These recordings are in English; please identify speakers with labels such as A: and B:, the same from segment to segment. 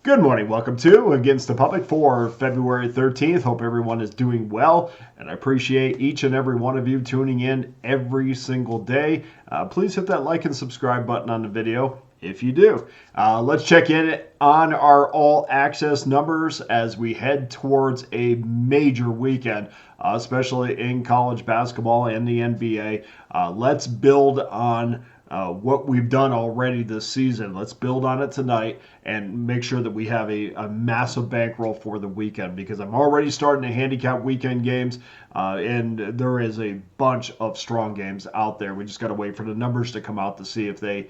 A: Good morning. Welcome to Against the Public for February 13th. Hope everyone is doing well, and I appreciate each and every one of you tuning in every single day. Please hit that like and subscribe button on the video if you do. Let's check in on our all-access numbers as we head towards a major weekend, especially in college basketball and the NBA. Let's build on what we've done already this season. Let's build on it tonight and make sure that we have a massive bankroll for the weekend, because I'm already starting to handicap weekend games, and there is a bunch of strong games out there. We just got to wait for the numbers to come out to see if they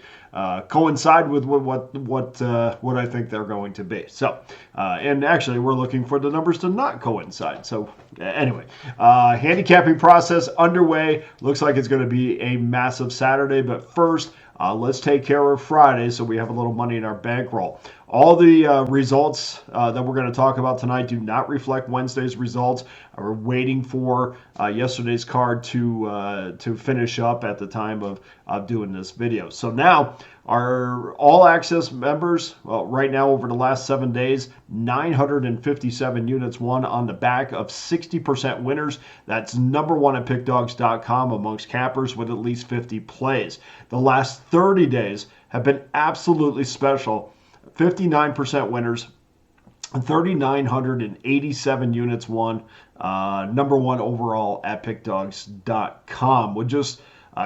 A: coincide with what I think they're going to be. So, and actually, we're looking for the numbers to not coincide. So, anyway, handicapping process underway. Looks like it's going to be a massive Saturday, but first, let's take care of Friday so we have a little money in our bankroll. All the results that we're going to talk about tonight do not reflect Wednesday's results. We're waiting for yesterday's card to finish up at the time of doing this video. So now, our all-access members, well, right now over the last 7 days, 957 units won on the back of 60% winners. That's number one at Pickdawgz.com amongst cappers with at least 50 plays. The last 30 days have been absolutely special. 59% winners, 3,987 units won, number one overall at Pickdawgz.com. We'll just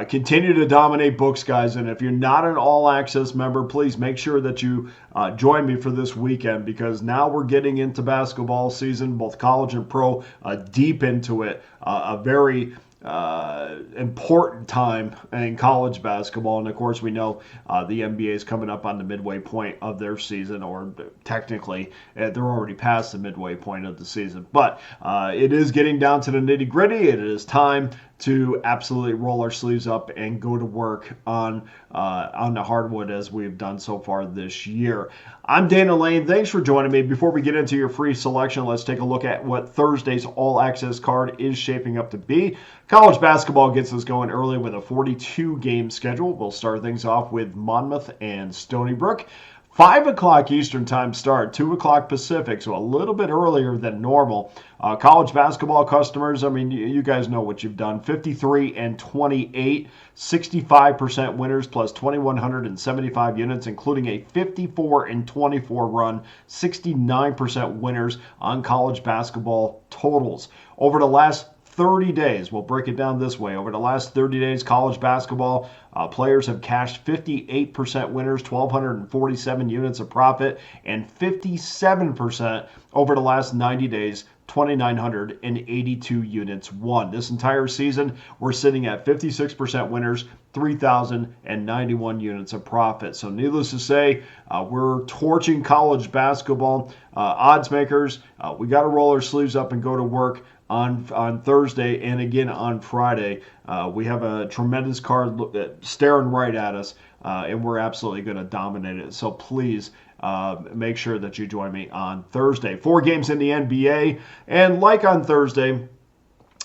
A: continue to dominate books, guys. And if you're not an all-access member, please make sure that you join me for this weekend, because now we're getting into basketball season, both college and pro, deep into it. A very important time in college basketball, and of course we know the NBA is coming up on the midway point of their season, or technically they're already past the midway point of the season, but it is getting down to the nitty-gritty. It is time to absolutely roll our sleeves up and go to work on the hardwood, as we've done so far this year. I'm Dana Lane. Thanks for joining me. Before we get into your free selection, let's take a look at what Thursday's all-access card is shaping up to be. College basketball gets us going early with a 42-game schedule. We'll start things off with Monmouth and Stony Brook. 5 o'clock Eastern time start, 2 o'clock Pacific, so a little bit earlier than normal. College basketball customers, I mean, you guys know what you've done. 53 and 28, 65% winners plus 2,175 units, including a 54 and 24 run, 69% winners on college basketball totals. Over the last 30 days, we'll break it down this way. Over the last 30 days, college basketball players have cashed 58% winners, 1,247 units of profit, and 57% over the last 90 days, 2,982 units won. This entire season, we're sitting at 56% winners, 3,091 units of profit. So needless to say, we're torching college basketball. Odds makers, we got to roll our sleeves up and go to work on Thursday and again on Friday. We have a tremendous card staring right at us, and we're absolutely going to dominate it. So please make sure that you join me on Thursday. 4 games in the NBA, and like on Thursday,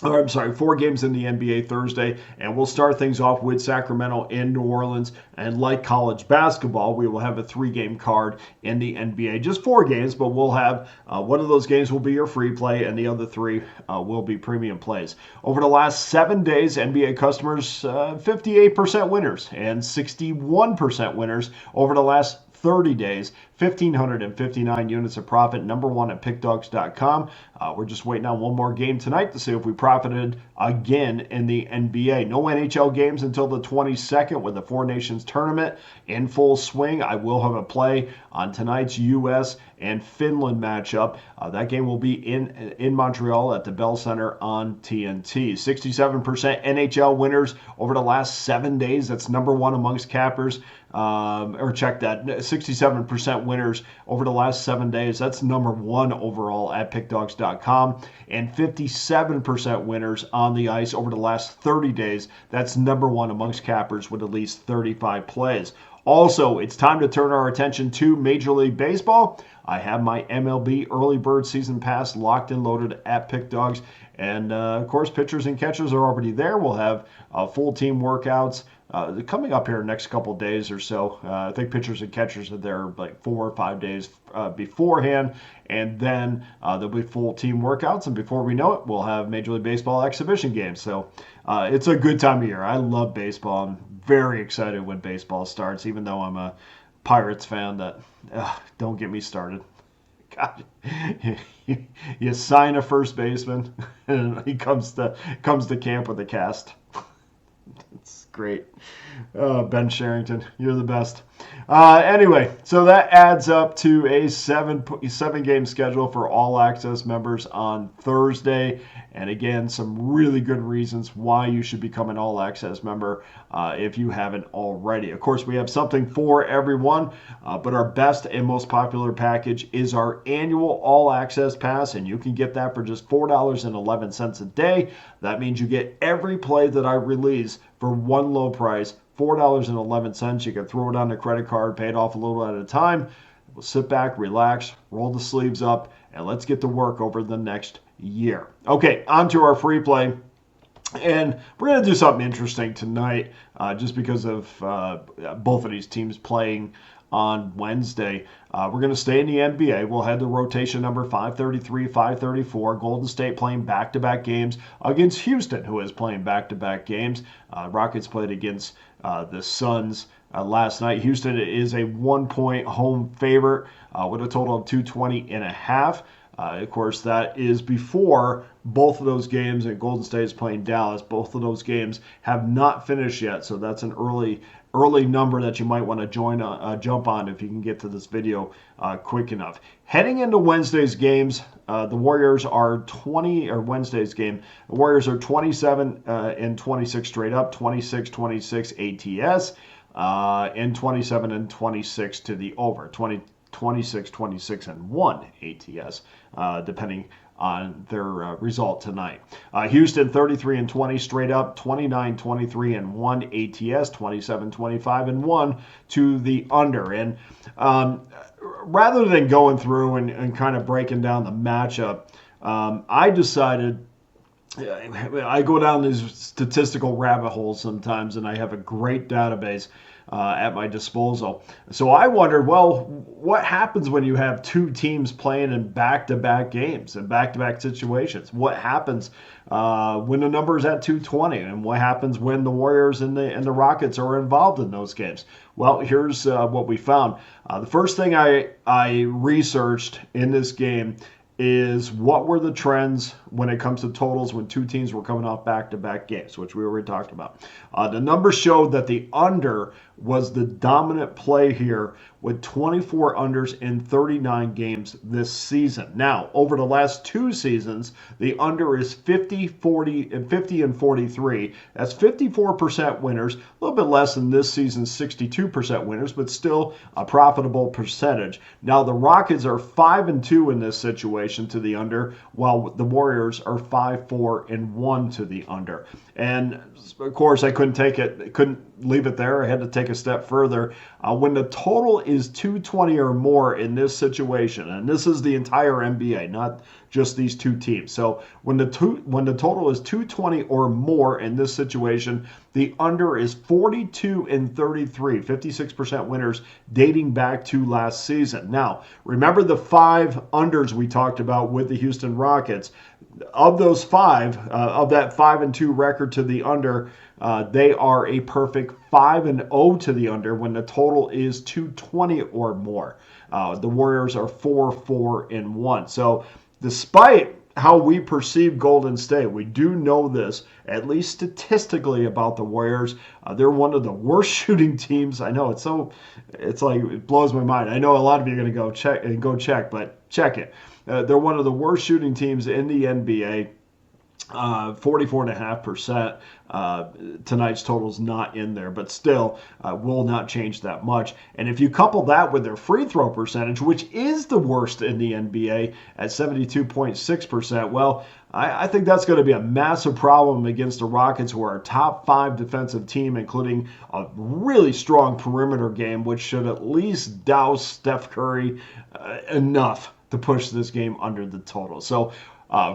A: 4 games in the NBA Thursday, and we'll start things off with Sacramento and New Orleans. And like college basketball, we will have a 3-game card in the NBA. Just 4 games, but we'll have one of those games will be your free play, and the other 3 will be premium plays. Over the last 7 days, NBA customers, 58% winners and 61% winners over the last 30 days, 1,559 units of profit, number one at Pickdawgz.com. We're just waiting on one more game tonight to see if we profited again in the NBA. No NHL games until the 22nd with the Four Nations tournament in full swing. I will have a play on tonight's U.S. and Finland matchup. That game will be in Montreal at the Bell Center on TNT. 67% NHL winners over the last 7 days. That's number one amongst cappers. Or check that, 67% winners over the last 7 days. That's number one overall at Pickdawgz.com. And 57% winners on the ice over the last 30 days. That's number one amongst cappers with at least 35 plays. Also, it's time to turn our attention to Major League Baseball. I have my MLB Early Bird Season Pass locked and loaded at Pick Dawgz. And, of course, pitchers and catchers are already there. We'll have full team workouts coming up here next couple days or so. I think pitchers and catchers are there like 4 or 5 days beforehand, and then there'll be full team workouts, and before we know it, we'll have Major League Baseball exhibition games. So it's a good time of year. I love baseball. I'm very excited when baseball starts, even though I'm a Pirates fan. That don't get me started. God, you sign a first baseman, and he comes to camp with a cast. It's great. Ben Sherrington, you're the best. Anyway, so that adds up to a seven game schedule for all access members on Thursday. And again, some really good reasons why you should become an all access member if you haven't already. Of course, we have something for everyone, but our best and most popular package is our annual all access pass, and you can get that for just $4.11 a day. That means you get every play that I release for one low price, $4.11. You can throw it on a credit card, pay it off a little at a time. We'll sit back, relax, roll the sleeves up, and let's get to work over the next year. Okay, on to our free play. And we're going to do something interesting tonight just because of both of these teams playing on Wednesday. We're going to stay in the NBA. We'll head to rotation number 533, 534. Golden State playing back-to-back games against Houston, who is playing back-to-back games. Rockets played against the Suns last night. Houston is a 1-point home favorite with a total of 220.5. Of course, that is before both of those games, and Golden State is playing Dallas. Both of those games have not finished yet, so that's an early number that you might want to jump on if you can get to this video quick enough. Heading into Wednesday's games, the Warriors are 27 and 26 straight up, 26-26 ATS, and 27 and 26 to the over, 26 and 1 ATS, depending on their result tonight. Houston 33 and 20 straight up, 29-23 and 1 ATS, 27-25 and 1 to the under. And rather than going through and kind of breaking down the matchup, I decided I go down these statistical rabbit holes sometimes, and I have a great database at my disposal. So I wondered, well, what happens when you have two teams playing in back-to-back games and back-to-back situations? What happens when the number is at 220? And what happens when the Warriors and the Rockets are involved in those games? Well, here's what we found. The first thing I researched in this game is what were the trends when it comes to totals when two teams were coming off back-to-back games, which we already talked about. The numbers showed that the under was the dominant play here with 24 unders in 39 games this season. Now, over the last two seasons, the under is 50 and 43. That's 54% winners, a little bit less than this season's 62% winners, but still a profitable percentage. Now, the Rockets are 5-2 in this situation to the under, while the Warriors are 5-4 and 1 to the under. And of course, I couldn't leave it there. I had to take a step further. When the total is 220 or more in this situation, and this is the entire NBA, not just these two teams. So when the total is 220 or more in this situation, the under is 42 and 33, 56% winners dating back to last season. Now, remember the 5 unders we talked about with the Houston Rockets. Of those 5, of that 5-2 record to the under, they are a perfect 5-0 to the under when the total is 220 or more. The Warriors are 4-4 and 1. So despite how we perceive Golden State, we do know this, at least statistically, about the Warriors. They're one of the worst shooting teams. I know it's like it blows my mind. I know a lot of you are going to go check, but check it. They're one of the worst shooting teams in the NBA. 44.5%. Tonight's total's not in there, but still will not change that much. And if you couple that with their free throw percentage, which is the worst in the NBA at 72.6%, well, I think that's going to be a massive problem against the Rockets, who are a top 5 defensive team, including a really strong perimeter game, which should at least douse Steph Curry enough to push this game under the total. So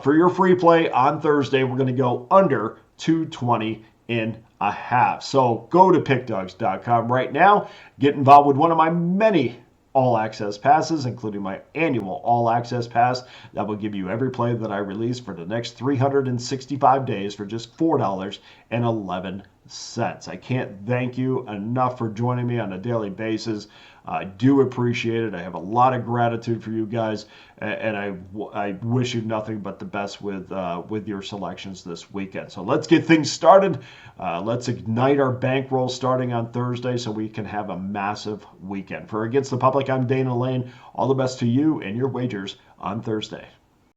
A: for your free play on Thursday, we're going to go under 220 in a half. So go to pickdawgz.com right now. Get involved with one of my many all access passes, including my annual all access pass that will give you every play that I release for the next 365 days for just $4.11. I can't thank you enough for joining me on a daily basis. I do appreciate it. I have a lot of gratitude for you guys, and I wish you nothing but the best with your selections this weekend. So let's get things started. Let's ignite our bankroll starting on Thursday so we can have a massive weekend. For Against the Public, I'm Dana Lane. All the best to you and your wagers on Thursday.